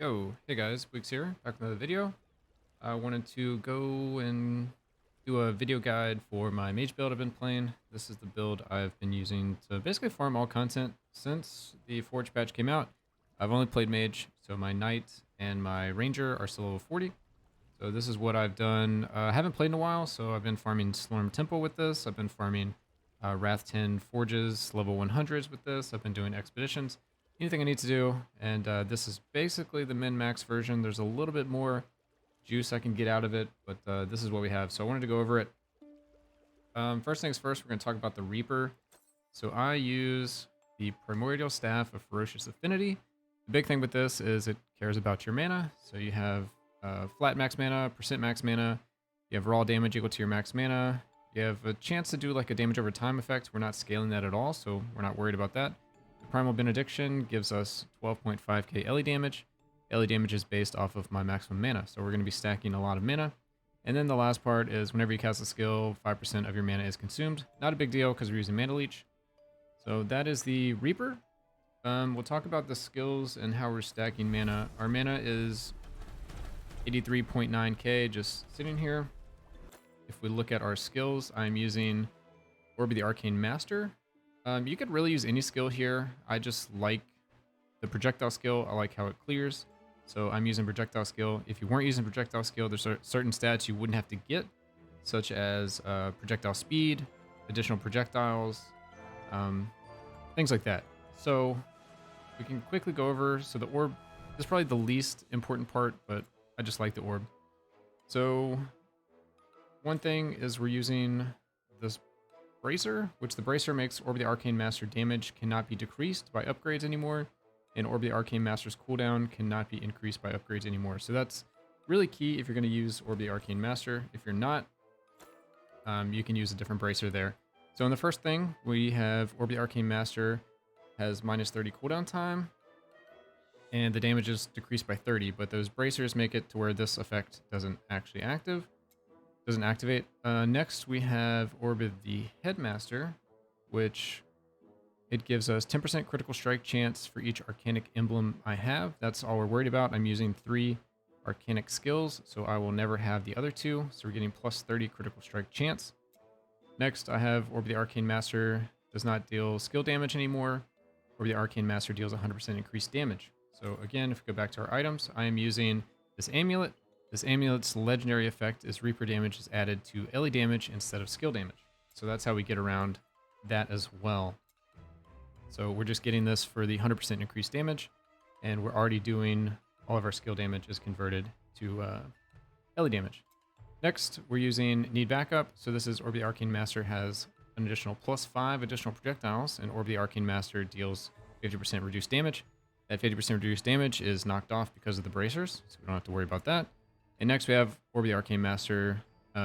Yo, hey guys, Weeks here, back with another video. I wanted to go and do a video guide for my mage build I've been playing. This is the build I've been using to basically farm all content since the Forge patch came out. I've only played mage, so my knight and my ranger are still level 40. So this is what I've done. I haven't played in a while, so I've been farming Slorm Temple with this. I've been farming Wrath 10 Forges level 100s with this. I've been doing expeditions, anything I need to do. And this is basically the min-max version. There's a little bit more juice I can get out of it, but this is what we have. So I wanted to go over it. First things first, we're going to talk about the Reaper. So I use the Primordial Staff of Ferocious Affinity. The big thing with this is it cares about your mana. So you have flat max mana, percent max mana. You have raw damage equal to your max mana. You have a chance to do like a damage over time effect. We're not scaling that at all, so we're not worried about that. The Primal Benediction gives us 12.5k LE damage. LE damage is based off of my maximum mana, so we're going to be stacking a lot of mana. And then the last part is whenever you cast a skill, 5% of your mana is consumed. Not a big deal because we're using Mana Leech. So that is the Reaper. We'll talk about the skills and how we're stacking mana. Our mana is 83.9k just sitting here. If we look at our skills, I'm using Orb of the Arcane Master. You could really use any skill here. I just like the projectile skill. I like how it clears. So I'm using projectile skill. If you weren't using projectile skill, there's certain stats you wouldn't have to get, such as projectile speed, additional projectiles, things like that. So we can quickly go over. So the orb is probably the least important part, but I just like the orb. So one thing is we're using this bracer, which the bracer makes Orb of the Arcane Master damage cannot be decreased by upgrades anymore, and Orb of the Arcane Master's cooldown cannot be increased by upgrades anymore. So that's really key if you're going to use Orb of the Arcane Master. If you're not, you can use a different bracer there. So in the first thing, we have Orb of the Arcane Master has minus 30 cooldown time, and the damage is decreased by 30, but those bracers make it to where this effect doesn't activate. Next, we have Orb of the Headmaster, which it gives us 10% critical strike chance for each Arcanic emblem I have. That's all we're worried about. I'm using 3 Arcanic skills, so I will never have the other 2, so we're getting plus 30 critical strike chance. Next, I have Orb of the Arcane Master does not deal skill damage anymore. Orb of the Arcane Master deals 100% increased damage. So again, if we go back to our items, I am using this amulet. This amulet's legendary effect is Reaper damage is added to LE damage instead of skill damage. So that's how we get around that as well. So we're just getting this for the 100% increased damage, and we're already doing all of our skill damage is converted to LE damage. Next, we're using Need Backup. So this is Orb of the Arcane Master has an additional plus 5 additional projectiles, and Orb of the Arcane Master deals 50% reduced damage. That 50% reduced damage is knocked off because of the bracers, so we don't have to worry about that. And next we have Orb of the Arcane Master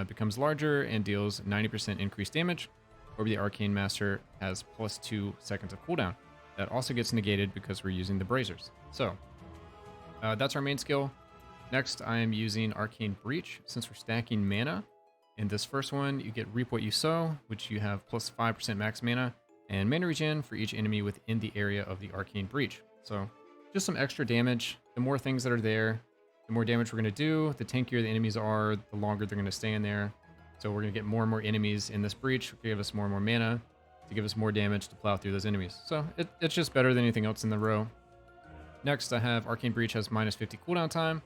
becomes larger and deals 90% increased damage. Orb of the Arcane Master has plus 2 seconds of cooldown. That also gets negated because we're using the bracers. So that's our main skill. Next, I am using Arcane Breach since we're stacking mana. In this first one, you get Reap What You Sow, which you have plus 5% max mana, and mana regen for each enemy within the area of the Arcane Breach. So just some extra damage. The more things that are there, the more damage we're going to do. The tankier the enemies are, the longer they're going to stay in there. So we're going to get more and more enemies in this breach, to give us more and more mana, to give us more damage to plow through those enemies. So it's just better than anything else in the row. Next, I have Arcane Breach has minus 50 cooldown time.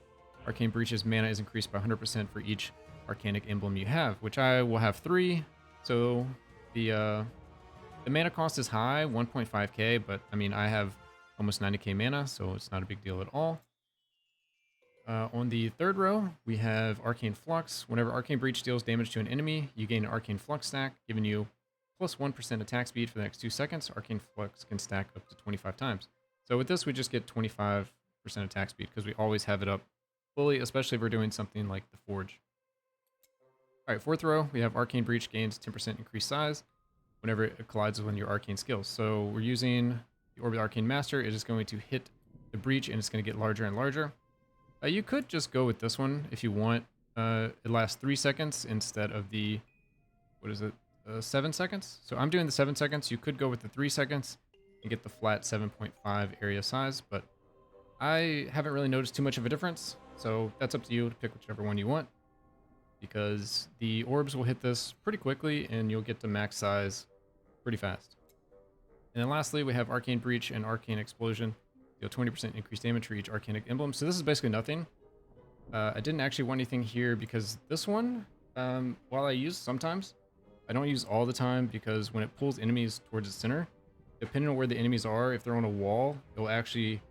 Arcane Breach's mana is increased by 100% for each Arcanic emblem you have, which I will have 3. So the mana cost is high, 1.5k, but I mean, I have almost 90k mana, so it's not a big deal at all. On the third row, we have Arcane Flux. Whenever Arcane Breach deals damage to an enemy, you gain an Arcane Flux stack, giving you plus 1% attack speed for the next 2 seconds. Arcane Flux can stack up to 25 times. So with this, we just get 25% attack speed because we always have it up fully, especially if we're doing something like the Forge. All right, fourth row, we have Arcane Breach gains 10% increased size whenever it collides with one of your arcane skills. So we're using the Orb of the Arcane Master. It is going to hit the breach, and it's going to get larger and larger. You could just go with this one if you want. It lasts 3 seconds instead of the, 7 seconds? So I'm doing the 7 seconds. You could go with the 3 seconds and get the flat 7.5 area size, but I haven't really noticed too much of a difference, so that's up to you to pick whichever one you want, because the orbs will hit this pretty quickly and you'll get to max size pretty fast. And then lastly, we have Arcane Breach and Arcane Explosion. Deal 20% increased damage for each Arcanic Emblem. So this is basically nothing. I didn't actually want anything here because this one, while I use sometimes, I don't use all the time because when it pulls enemies towards the center, depending on where the enemies are, if they're on a wall, it will actually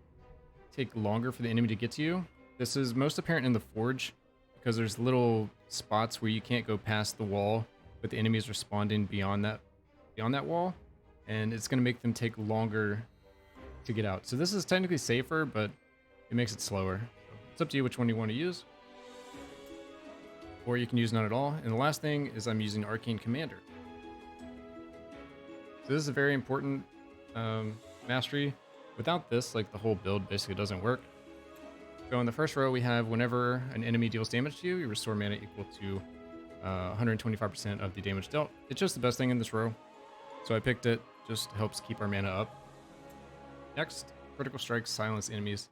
take longer for the enemy to get to you. This is most apparent in the Forge because there's little spots where you can't go past the wall, but the enemy is responding beyond that wall, and it's going to make them take longer to get out. So this is technically safer, but it makes it slower. So it's up to you which one you want to use, or you can use none at all. And the last thing is I'm using Arcane Commander. So this is a very important mastery. Without this, like, the whole build basically doesn't work. So in the first row, we have whenever an enemy deals damage to you, you restore mana equal to 125% of the damage dealt. It's just the best thing in this row, so I picked it. Just helps keep our mana up. Next, critical strikes silence enemies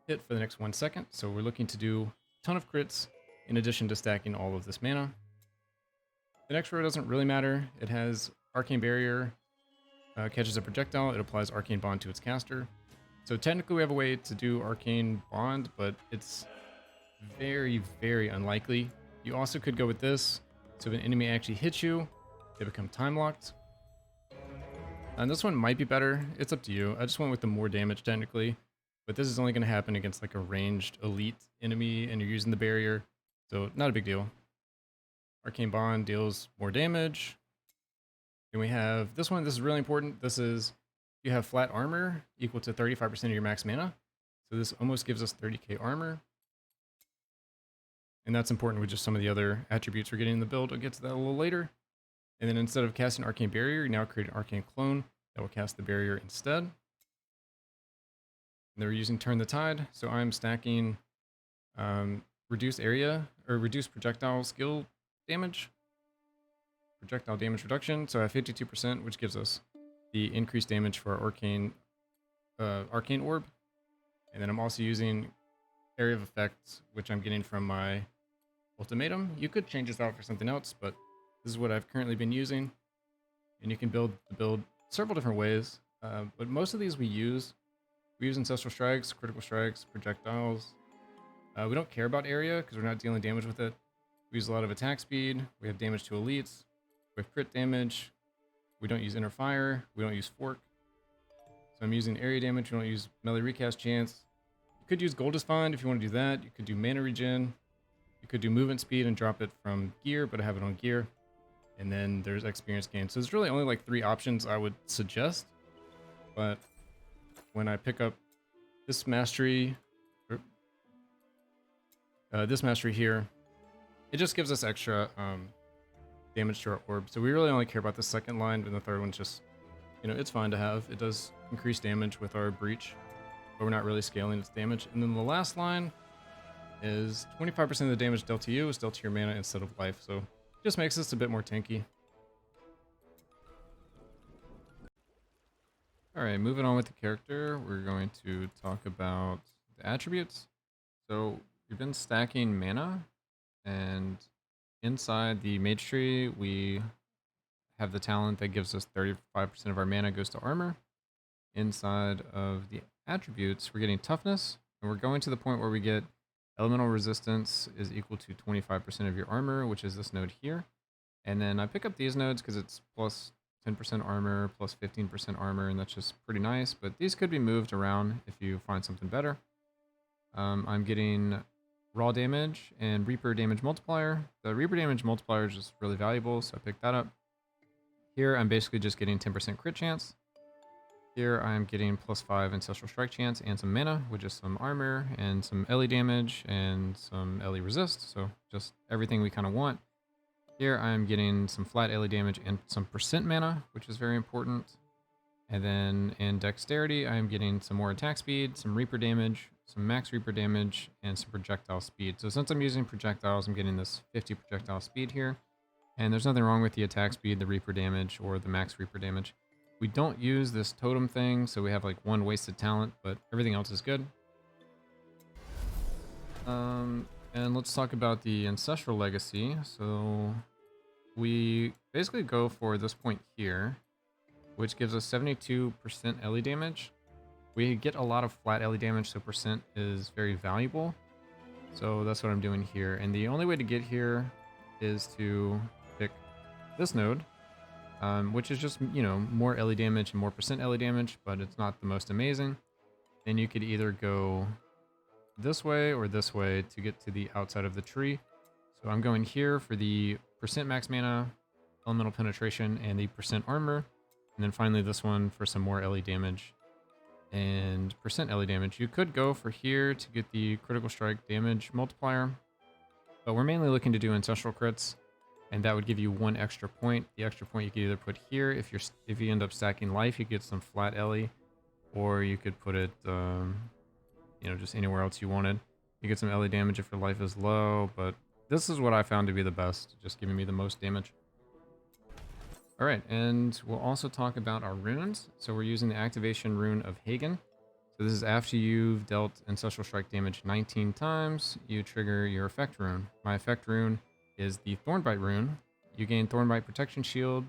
hit for the next 1 second. So we're looking to do a ton of crits in addition to stacking all of this mana. The next row doesn't really matter. It has Arcane Barrier, catches a projectile. It applies Arcane Bond to its caster. So technically we have a way to do Arcane Bond, but it's very, very unlikely. You also could go with this. So if an enemy actually hits you, they become time locked. And this one might be better. It's up to you. I just went with the more damage technically, but this is only going to happen against like a ranged elite enemy and you're using the barrier. So not a big deal. Arcane Bond deals more damage. Then we have this one. This is really important. This is, you have flat armor equal to 35% of your max mana. So this almost gives us 30k armor. And that's important with just some of the other attributes we're getting in the build. I'll get to that a little later. And then instead of casting Arcane Barrier, you now create an Arcane Clone that will cast the barrier instead. And they're using Turn the Tide. So I'm stacking reduce area or reduce projectile skill damage. Projectile damage reduction. So I have 52%, which gives us the increased damage for our Arcane Orb. And then I'm also using Area of Effect, which I'm getting from my Ultimatum. You could change this out for something else, but this is what I've currently been using. And you can build the build several different ways. But most of these we use Ancestral Strikes, Critical Strikes, Projectiles. We don't care about area because we're not dealing damage with it. We use a lot of attack speed. We have damage to elites. We have crit damage. We don't use Inner Fire. We don't use Fork. So I'm using area damage. We don't use melee recast chance. You could use Gold is Fine if you want to do that. You could do mana regen. You could do movement speed and drop it from gear, but I have it on gear. And then there's experience gain. So there's really only like 3 options I would suggest. But when I pick up this mastery, here, it just gives us extra damage to our orb. So we really only care about the second line, and the third one's just, it's fine to have. It does increase damage with our breach, but we're not really scaling its damage. And then the last line is 25% of the damage dealt to you is dealt to your mana instead of life. So it just makes this a bit more tanky. All right, moving on with the character, we're going to talk about the attributes. So we've been stacking mana, and inside the mage tree, we have the talent that gives us 35% of our mana goes to armor. Inside of the attributes, we're getting toughness, and we're going to the point where we get elemental resistance is equal to 25% of your armor, which is this node here. And then I pick up these nodes because it's plus 10% armor, plus 15% armor, and that's just pretty nice. But these could be moved around if you find something better. I'm getting raw damage and Reaper damage multiplier. The Reaper damage multiplier is just really valuable, so I picked that up. Here, I'm basically just getting 10% crit chance. Here, I'm getting plus 5 Ancestral Strike chance and some mana, with just some armor and some Ellie damage and some Ellie resist, so just everything we kind of want. Here, I'm getting some flat Ellie damage and some percent mana, which is very important. And then in Dexterity, I'm getting some more attack speed, some Reaper damage, some max Reaper damage, and some projectile speed. So since I'm using projectiles, I'm getting this 50 projectile speed here. And there's nothing wrong with the attack speed, the Reaper damage, or the max Reaper damage. We don't use this totem thing, so we have like 1 wasted talent, but everything else is good. And let's talk about the Ancestral Legacy. So we basically go for this point here, which gives us 72% LE damage. We get a lot of flat LE damage, so percent is very valuable. So that's what I'm doing here. And the only way to get here is to pick this node, which is just, you know, more LE damage and more percent LE damage, but it's not the most amazing. And you could either go this way or this way to get to the outside of the tree. So I'm going here for the percent max mana, elemental penetration, and the percent armor. And then finally this one for some more LE damage and percent LE damage. You could go for here to get the critical strike damage multiplier, but we're mainly looking to do ancestral crits, and that would give you 1 extra point. The extra point you could either put here if you end up stacking life, you get some flat LE, or you could put it, you know, just anywhere else you wanted. You get some LE damage if your life is low, but this is what I found to be the best, just giving me the most damage. All right, and we'll also talk about our runes. So we're using the activation rune of Hagen. So this is after you've dealt Ancestral Strike damage 19 times, you trigger your effect rune. My effect rune is the Thornbite rune. You gain Thornbite protection shield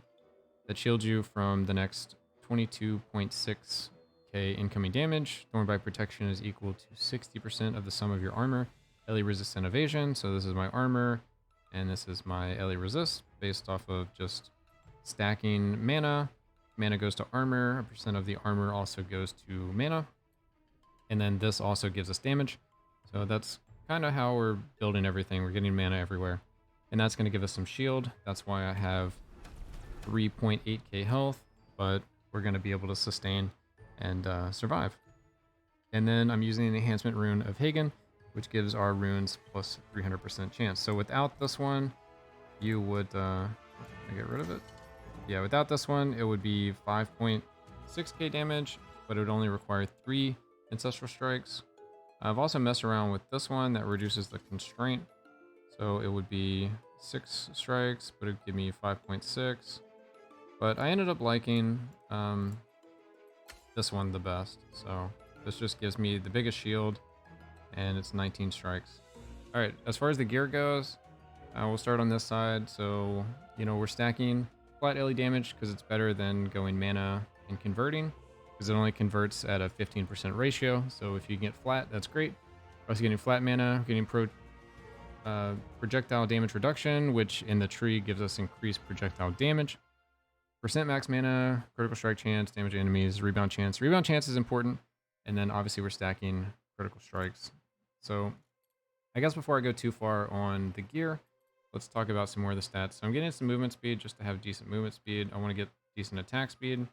that shields you from the next 22.6k incoming damage. Thornbite protection is equal to 60% of the sum of your armor, LE resist, and evasion. So this is my armor, and this is my LE resist based off of just stacking mana. Mana goes to armor, a percent of the armor also goes to mana. And then this also gives us damage. So that's kind of how we're building everything. We're getting mana everywhere. And that's going to give us some shield. That's why I have 3.8k health, but we're going to be able to sustain and survive. And then I'm using the enhancement rune of Hagen, which gives our runes plus 300% chance. So without this one, you would... I get rid of it. Yeah, without this one, it would be 5.6k damage, but it would only require 3 Ancestral Strikes. I've also messed around with this one that reduces the constraint. So it would be 6 strikes, but it would give me 5.6. But I ended up liking this one the best. So this just gives me the biggest shield, and it's 19 strikes. All right, as far as the gear goes, we'll start on this side. So, you know, we're stacking flat LE damage because it's better than going mana and converting, because it only converts at a 15% ratio. So if you get flat, that's great. We're also getting flat mana, getting projectile damage reduction, which in the tree gives us increased projectile damage. Percent max mana, critical strike chance, damage enemies, rebound chance. Rebound chance is important. And then obviously we're stacking critical strikes. So I guess before I go too far on the gear, let's talk about some more of the stats. So I'm getting some movement speed just to have decent movement speed. I want to get decent attack speed.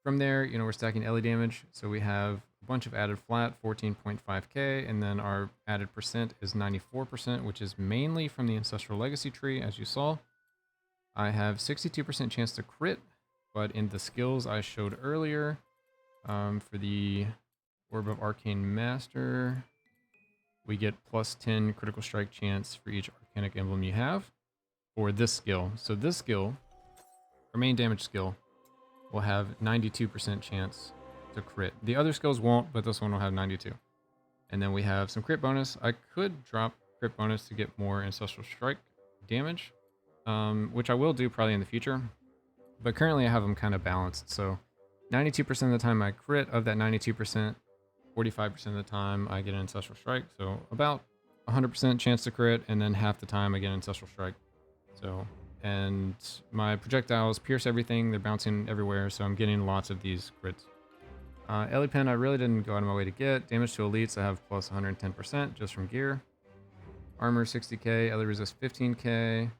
From there, you know, we're stacking LE damage. So we have a bunch of added flat, 14.5k, and then our added percent is 94%, which is mainly from the Ancestral Legacy tree, as you saw. I have 62% chance to crit, but in the skills I showed earlier, for the Orb of Arcane Master, we get plus 10 critical strike chance for each Arcanic Emblem you have for this skill. So this skill, our main damage skill, will have 92% chance to crit. The other skills won't, but this one will have 92. And then we have some crit bonus. I could drop crit bonus to get more Ancestral Strike damage, which I will do probably in the future. But currently I have them kind of balanced. So 92% of the time I crit. Of that 92%, 45% of the time I get an Ancestral Strike. So about 100% chance to crit, and then half the time I get an Ancestral Strike. So, and my projectiles pierce everything. They're bouncing everywhere, so I'm getting lots of these crits. LE Pen I really didn't go out of my way to get. Damage to elites I have plus 110% just from gear. Armor 60k, LE resist 15k.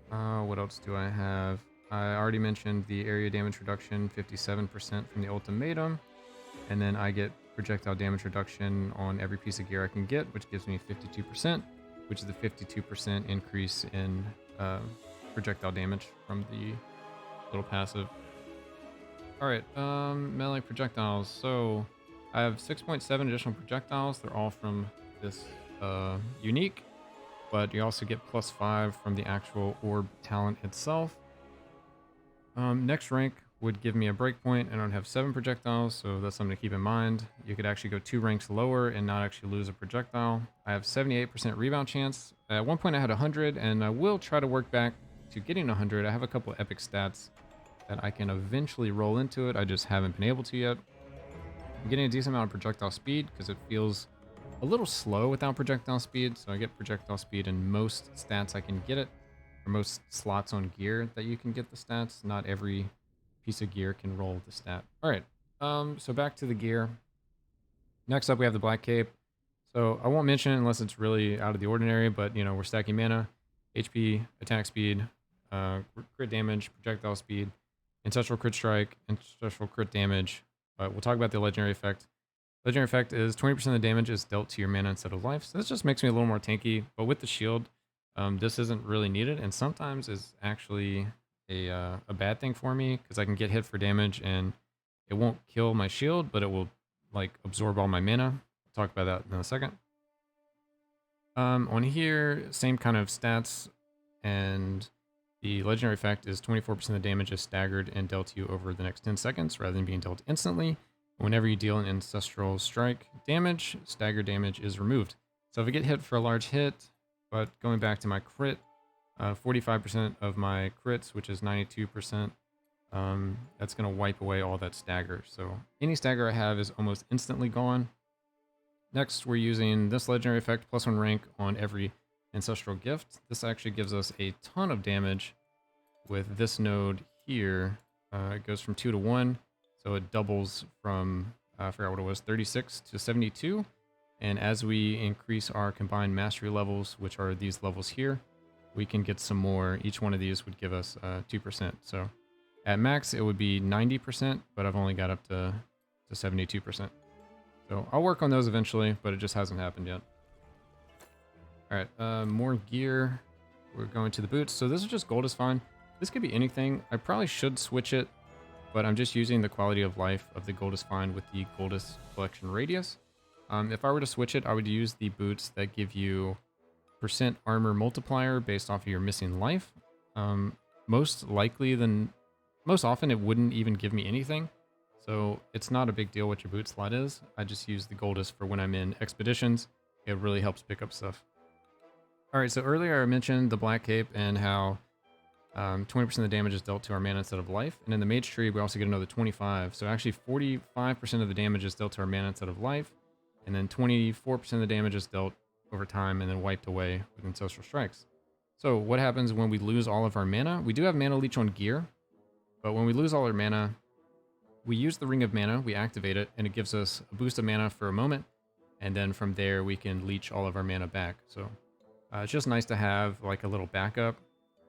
What else do I have? I already mentioned the area damage reduction, 57% from the ultimatum. And then I get projectile damage reduction on every piece of gear I can get, which gives me 52%, which is the 52% increase in projectile damage from the little passive. Alright, melee projectiles. So I have 6.7 additional projectiles. They're all from this unique, but you also get +5 from the actual orb talent itself. Next rank would give me a breakpoint, and I would have 7 projectiles, so that's something to keep in mind. You could actually go 2 ranks lower and not actually lose a projectile. I have 78% rebound chance. At one point I had 100, and I will try to work back to getting 100. I have a couple epic stats that I can eventually roll into it. I just haven't been able to yet. I'm getting a decent amount of projectile speed because it feels a little slow without projectile speed, so I get projectile speed in most stats I can get it, or most slots on gear that you can get the stats. Not every piece of gear can roll the stat. All right, so back to the gear. Next up, we have the Black Cape. So I won't mention it unless it's really out of the ordinary, but you know, we're stacking mana, HP, attack speed, crit damage, projectile speed, ancestral crit strike, ancestral crit damage. But we'll talk about the legendary effect. Legendary effect is 20% of the damage is dealt to your mana instead of life. So this just makes me a little more tanky. But with the shield, this isn't really needed, and sometimes is actually a bad thing for me because I can get hit for damage and it won't kill my shield, but it will like absorb all my mana. I'll talk about that in a second. On here, same kind of stats, and the legendary effect is 24% of the damage is staggered and dealt to you over the next 10 seconds rather than being dealt instantly. Whenever you deal an ancestral strike damage, stagger damage is removed. So if I get hit for a large hit, but going back to my crit, 45% of my crits, which is 92%, that's going to wipe away all that stagger. So any stagger I have is almost instantly gone. Next, we're using this legendary effect, +1 rank on every ancestral gift. This actually gives us a ton of damage with this node here. It goes from 2 to 1, so it doubles from, I forgot what it was, 36 to 72. And as we increase our combined mastery levels, which are these levels here, we can get some more. Each one of these would give us 2%. So at max, it would be 90%, but I've only got up to 72%. So I'll work on those eventually, but it just hasn't happened yet. All right, more gear. We're going to the boots. So this is just gold is fine. This could be anything. I probably should switch it, but I'm just using the quality of life of the gold is fine with the Goldis collection radius. If I were to switch it, I would use the boots that give you % armor multiplier based off of your missing life. Most often it wouldn't even give me anything. So it's not a big deal what your boot slot is. I just use the Goldis for when I'm in expeditions. It really helps pick up stuff. All right, so earlier I mentioned the Black Cape and how 20% of the damage is dealt to our mana instead of life. And in the Mage Tree, we also get another 25. So actually 45% of the damage is dealt to our mana instead of life. And then 24% of the damage is dealt over time and then wiped away with Ancestral Strikes. So what happens when we lose all of our mana? We do have Mana Leech on gear, but when we lose all our mana, we use the Ring of Mana, we activate it, and it gives us a boost of mana for a moment. And then from there, we can leech all of our mana back. So it's just nice to have like a little backup.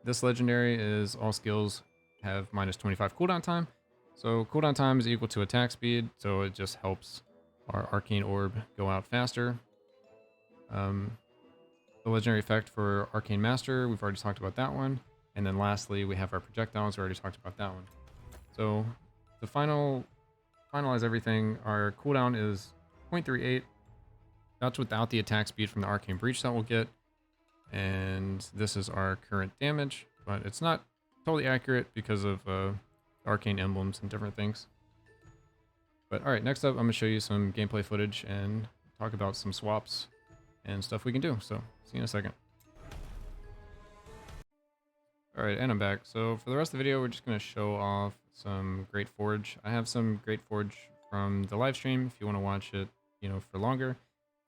This legendary is all skills have -25 cooldown time. So cooldown time is equal to attack speed, so it just helps our Arcane Orb go out faster. The legendary effect for Arcane Master, we've already talked about that one. And then lastly, we have our projectiles, we already talked about that one. So to finalize everything, our cooldown is 0.38. That's without the attack speed from the Arcane Breach that we'll get. And this is our current damage, but it's not totally accurate because of arcane emblems and different things. But all right, next up, I'm going to show you some gameplay footage and talk about some swaps and stuff we can do. So see you in a second. All right, and I'm back. So for the rest of the video, we're just going to show off some Great Forge. I have some Great Forge from the live stream if you want to watch it, you know, for longer.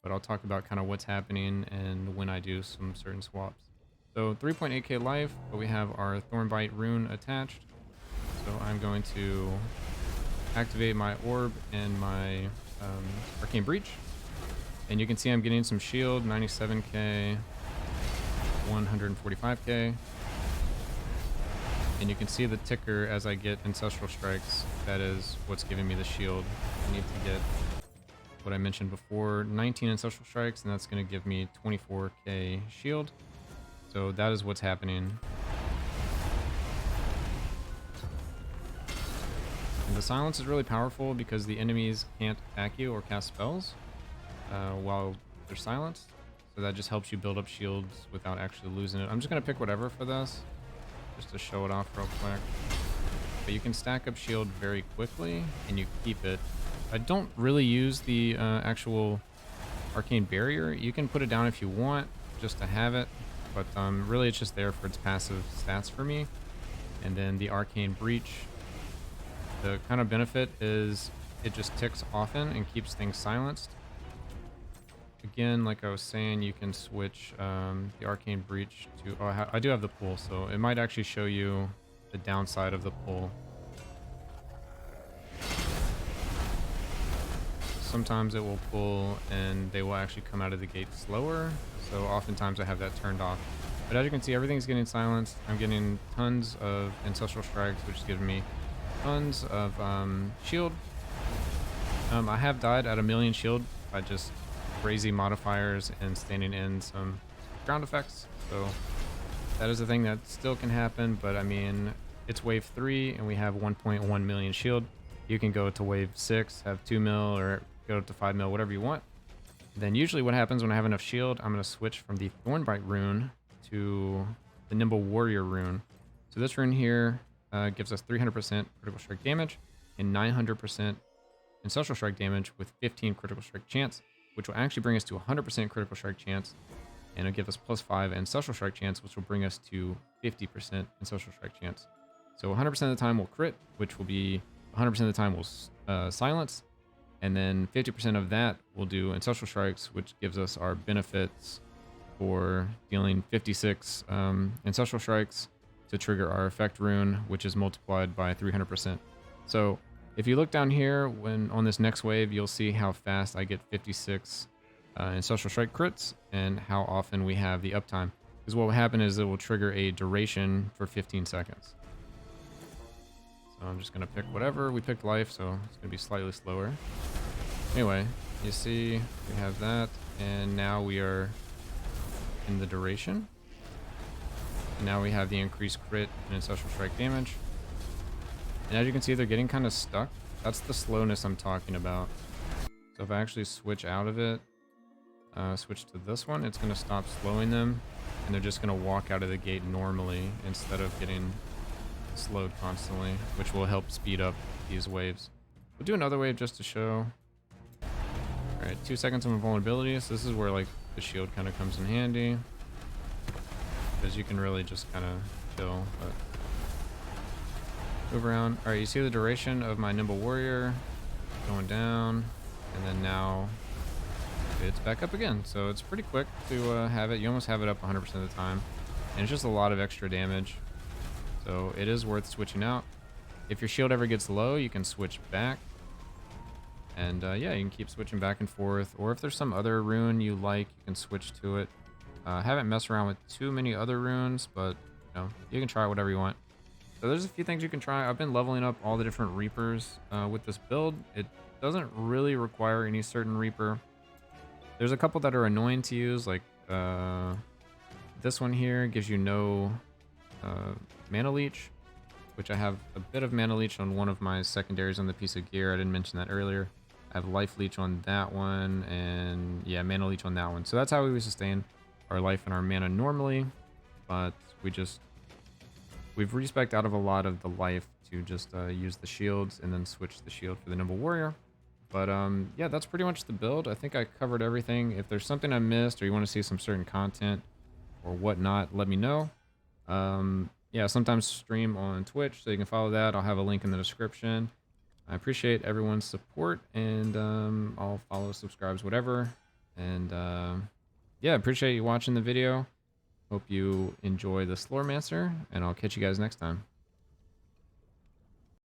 But I'll talk about kind of what's happening and when I do some certain swaps. So 3.8k life, but we have our Thornbite rune attached. So I'm going to activate my orb and my Arcane Breach. And you can see I'm getting some shield, 97k, 145k. And you can see the ticker as I get Ancestral Strikes. That is what's giving me the shield. I need to get what I mentioned before, 19 Ancestral Strikes, and that's going to give me 24k shield. So that is what's happening. And the silence is really powerful because the enemies can't attack you or cast spells while they're silenced. So that just helps you build up shields without actually losing it. I'm just going to pick whatever for this, just to show it off real quick. but you can stack up shield very quickly and you keep it. I don't really use the actual arcane barrier. You can put it down if you want, just to have it, but really it's just there for its passive stats for me. And then the arcane breach, the kind of benefit is it just ticks often and keeps things silenced. Again, like I was saying, you can switch the arcane breach to, oh, I do have the pull, so it might actually show you the downside of the pull. Sometimes it will pull and they will actually come out of the gate slower, so oftentimes I have that turned off. But as you can see, everything's getting silenced. I'm getting tons of Ancestral Strikes, which is giving me tons of shield. I have died at 1,000,000 shield by just crazy modifiers and standing in some ground effects, so that is a thing that still can happen. But I mean, it's wave 3 and we have 1.1 million shield. You can go to wave 6, have 2 mil, or go to 5 mil, whatever you want. Then usually what happens when I have enough shield, I'm going to switch from the Thornbite rune to the Nimble Warrior rune. So this rune here gives us 300% critical strike damage and 900% ancestral strike damage with 15 critical strike chance, which will actually bring us to 100% critical strike chance, and it'll give us +5 ancestral strike chance, which will bring us to 50% ancestral strike chance. So 100% of the time we'll crit, which will be 100% of the time we'll silence, and then 50% of that will do ancestral strikes, which gives us our benefits for dealing 56 ancestral strikes to trigger our effect rune, which is multiplied by 300%. So if you look down here, when on this next wave, you'll see how fast I get 56 ancestral strike crits and how often we have the uptime. Because what will happen is it will trigger a duration for 15 seconds. So I'm just going to pick whatever. We picked life, so it's going to be slightly slower. Anyway, you see we have that, and now we are in the duration. And now we have the increased crit and ancestral strike damage. And as you can see, they're getting kind of stuck. That's the slowness I'm talking about. So if I actually switch out of it, switch to this one, it's going to stop slowing them, and they're just going to walk out of the gate normally instead of getting slowed constantly, which will help speed up these waves. We'll do another wave just to show. Alright, 2 seconds of invulnerability. So this is where like the shield kind of comes in handy, because you can really just kind of chill. But move around. Alright, you see the duration of my Nimble Warrior going down, and then now it's back up again. So it's pretty quick to have it. You almost have it up 100% of the time, and it's just a lot of extra damage. So it is worth switching out. If your shield ever gets low, you can switch back. And yeah, you can keep switching back and forth. Or if there's some other rune you like, you can switch to it. Haven't messed around with too many other runes, but you know, you can try whatever you want. So there's a few things you can try. I've been leveling up all the different Reapers with this build. It doesn't really require any certain Reaper. There's a couple that are annoying to use, like this one here gives you no Mana Leech, which I have a bit of Mana Leech on one of my secondaries on the piece of gear. I didn't mention that earlier. I have Life Leech on that one, and yeah, Mana Leech on that one. So that's how we would sustain our life and our mana normally, but we've respec'd out of a lot of the life to just use the shields and then switch the shield for the Nimble Warrior. But yeah, that's pretty much the build. I think I covered everything. If there's something I missed or you want to see some certain content or whatnot, let me know. Yeah, sometimes stream on Twitch, so you can follow that. I'll have a link in the description. I appreciate everyone's support, and I'll follow, subscribes, whatever. And yeah, appreciate you watching the video. Hope you enjoy the Sloremancer, and I'll catch you guys next time.